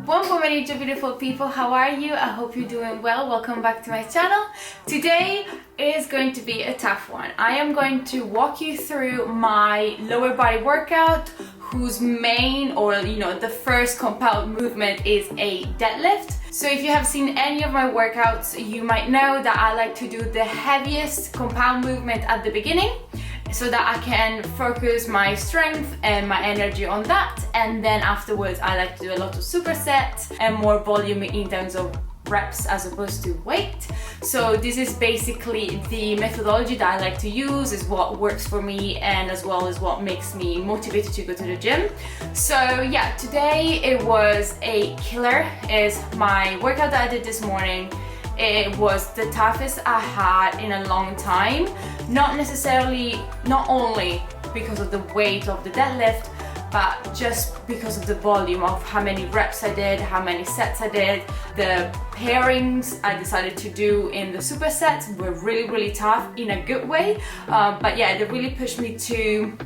Buon pomeriggio, beautiful people. How are you? I hope you're doing well. Welcome back to my channel. Today is going to be a tough one. I am going to walk you through my lower body workout, whose main the first compound movement is a deadlift. So if you have seen any of my workouts, you might know that I like to do the heaviest compound movement at the beginning, so that I can focus my strength and my energy on that, and then afterwards I like to do a lot of supersets and more volume in terms of reps as opposed to weight. So this is basically the methodology that I like to use, is what works for me and as well as what makes me motivated to go to the gym. So yeah, today it was a killer. Is my workout that I did this morning. It was the toughest I had in a long time. Not only because of the weight of the deadlift, but just because of the volume of how many reps I did, how many sets I did. The pairings I decided to do in the supersets were really tough in a good way. But yeah, they really pushed me to,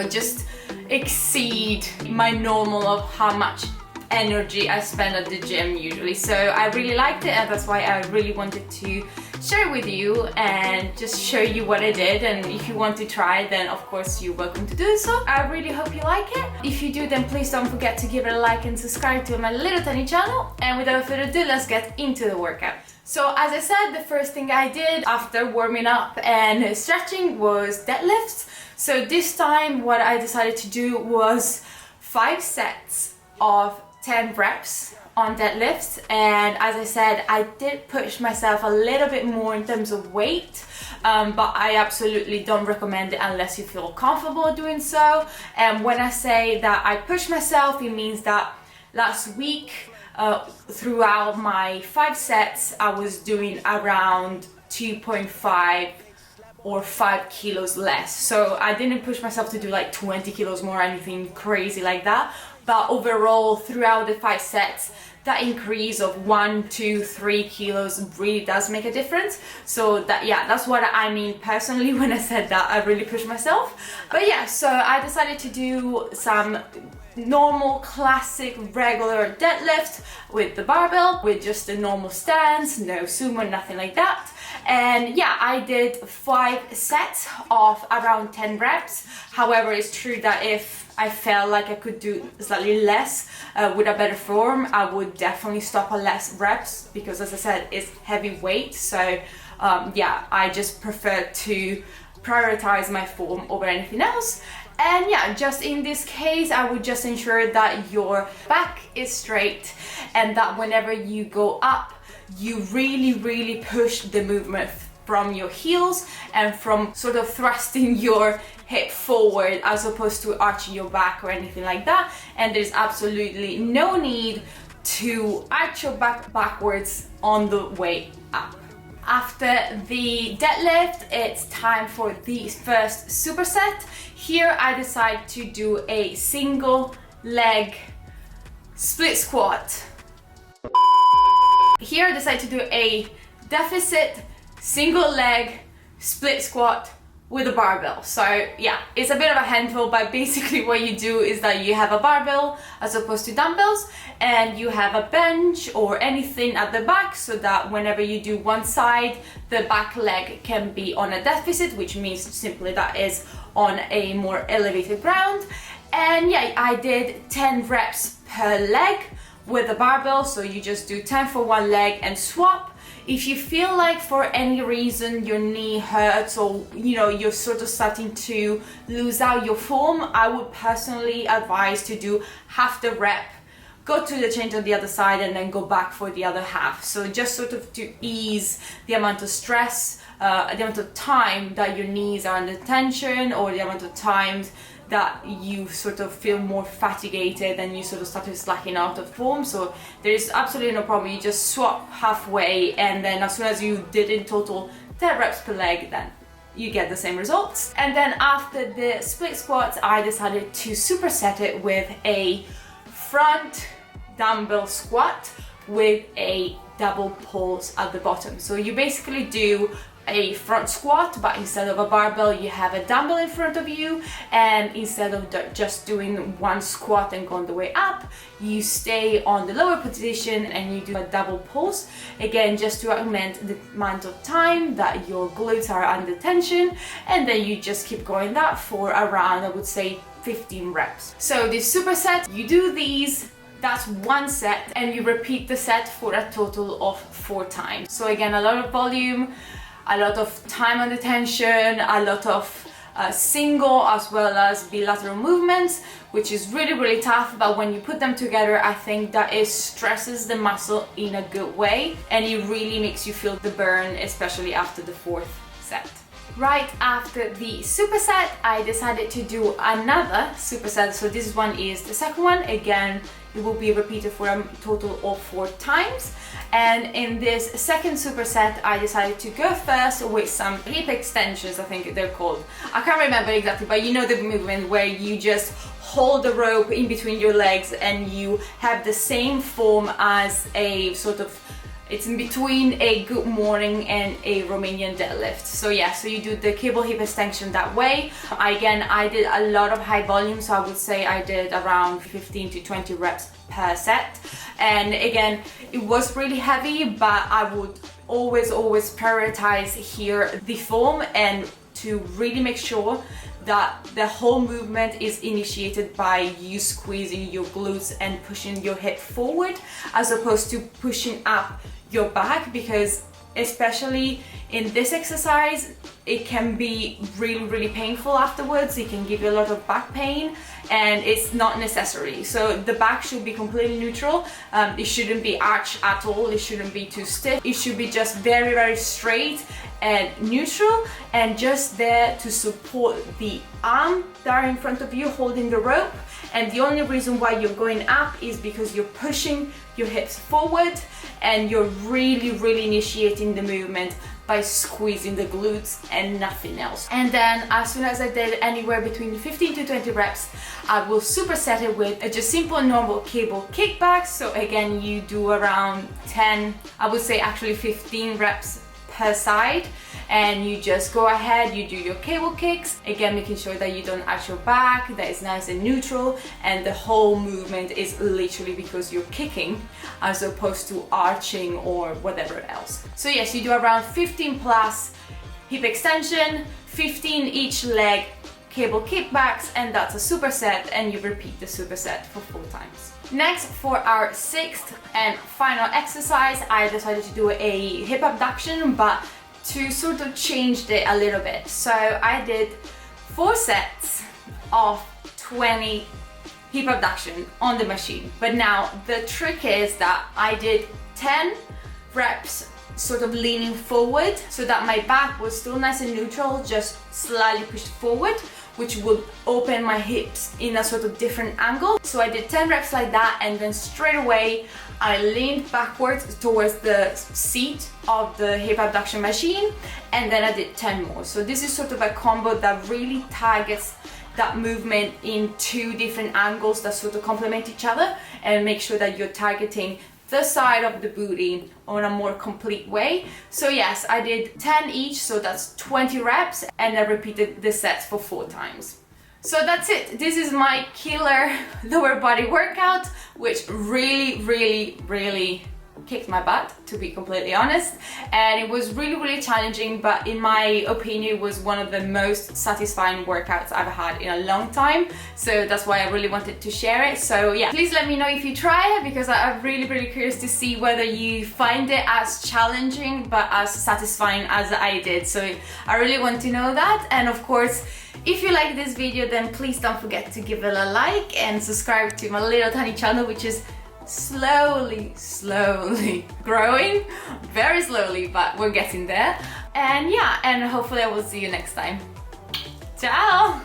just exceed my normal of how much energy I spend at the gym usually. So I really liked it, and that's why I really wanted to share with you and just show you what I did. And if you want to try, then of course you're welcome to do so. I really hope you like it. If you do, then please don't forget to give it a like and subscribe to my little tiny channel. And without further ado, let's get into the workout. So as I said, the first thing I did after warming up and stretching was deadlifts. So this time what I decided to do was 5 sets of 10 reps on deadlifts, and as I said, I did push myself a little bit more in terms of weight, but I absolutely don't recommend it unless you feel comfortable doing so. And when I say that I push myself, it means that last week throughout my 5 sets I was doing around 2.5 or 5 kilos less. So I didn't push myself to do like 20 kilos more or anything crazy like that. But overall, throughout the 5 sets, that increase of 1, 2, 3 kilos really does make a difference. So that's what I mean personally when I said that I really pushed myself. But yeah, so I decided to do some normal, classic, regular deadlift with the barbell, with just a normal stance, no sumo, nothing like that. And yeah, I did 5 sets of around 10 reps. However, it's true that if I felt like I could do slightly less with a better form, I would definitely stop at less reps, because as I said, it's heavy weight. So I just prefer to prioritize my form over anything else. And yeah, just in this case, I would just ensure that your back is straight and that whenever you go up, you really push the movement from your heels and from sort of thrusting your hip forward as opposed to arching your back or anything like that. And there's absolutely no need to arch your back backwards on the way up. After the deadlift, it's time for the first superset. Here I decide to do a single leg split squat. Here I decide to do a deficit single leg split squat with a barbell. So yeah, it's a bit of a handful, but basically what you do is that you have a barbell as opposed to dumbbells, and you have a bench or anything at the back, so that whenever you do one side, the back leg can be on a deficit, which means simply that is on a more elevated ground. And yeah, I did 10 reps per leg with the barbell, so you just do 10 for one leg and swap. If you feel like for any reason your knee hurts, or you're sort of starting to lose out your form, I would personally advise to do half the rep, go to the change on the other side, and then go back for the other half. So just sort of to ease the amount of stress, the amount of time that your knees are under tension, or the amount of times that you sort of feel more fatigued and you sort of start to slacking out of form. So there is absolutely no problem. You just swap halfway, and then as soon as you did in total 10 reps per leg, then you get the same results. And then after the split squats, I decided to superset it with a front dumbbell squat with a double pulse at the bottom. So you basically do a front squat, but instead of a barbell you have a dumbbell in front of you, and instead of just doing one squat and going the way up, you stay on the lower position and you do a double pulse, again just to augment the amount of time that your glutes are under tension, and then you just keep going that for around, I would say, 15 reps. So this superset, you do these, that's one set, and you repeat the set for a total of 4 times. So again, a lot of volume, a lot of time under tension, a lot of single as well as bilateral movements, which is really tough, but when you put them together, I think that it stresses the muscle in a good way, and it really makes you feel the burn, especially after the 4th set. Right after the superset, I decided to do another superset. So this one is the second one. Again, it will be repeated for a total of 4 times. And in this second superset, I decided to go first with some hip extensions, I think they're called. I can't remember exactly, but you know the movement where you just hold the rope in between your legs and you have the same form as a sort of, it's in between a good morning and a Romanian deadlift. So yeah, so you do the cable hip extension that way. Again, I did a lot of high volume, so I would say I did around 15 to 20 reps per set. And again, it was really heavy, but I would always prioritize here the form, and to really make sure that the whole movement is initiated by you squeezing your glutes and pushing your hip forward, as opposed to pushing up your back, because especially in this exercise it can be really painful afterwards. It can give you a lot of back pain, and it's not necessary. So the back should be completely neutral. It shouldn't be arched at all, it shouldn't be too stiff, it should be just very straight and neutral, and just there to support the arm that are in front of you holding the rope. And the only reason why you're going up is because you're pushing your hips forward, and you're really initiating the movement by squeezing the glutes and nothing else. And then as soon as I did anywhere between 15 to 20 reps, I will superset it with a just simple normal cable kickbacks. So again, you do around 10, I would say actually 15 reps per side, and you just go ahead, you do your cable kicks, again making sure that you don't arch your back, that it's nice and neutral, and the whole movement is literally because you're kicking as opposed to arching or whatever else. So yes, you do around 15 plus hip extension, 15 each leg cable kickbacks, and that's a superset, and you repeat the superset for 4 times. Next, for our 6th and final exercise, I decided to do a hip abduction, but to sort of change it a little bit. So I did 4 sets of 20 hip abduction on the machine. But now the trick is that I did 10 reps sort of leaning forward, so that my back was still nice and neutral, just slightly pushed forward, which would open my hips in a sort of different angle. So I did 10 reps like that, and then straight away I leaned backwards towards the seat of the hip abduction machine, and then I did 10 more. So this is sort of a combo that really targets that movement in 2 different angles that sort of complement each other, and make sure that you're targeting the side of the booty on a more complete way. So yes, I did 10 each, so that's 20 reps, and I repeated the sets for 4 times. So that's it. This is my killer lower body workout, which really kicked my butt, to be completely honest, and it was really challenging, but in my opinion it was one of the most satisfying workouts I've had in a long time, so that's why I really wanted to share it. So yeah, please let me know if you try it, because I'm really curious to see whether you find it as challenging but as satisfying as I did. So I really want to know that. And of course, if you like this video, then please don't forget to give it a like and subscribe to my little tiny channel, which is slowly growing, very slowly, but we're getting there. And yeah, and hopefully I will see you next time. Ciao!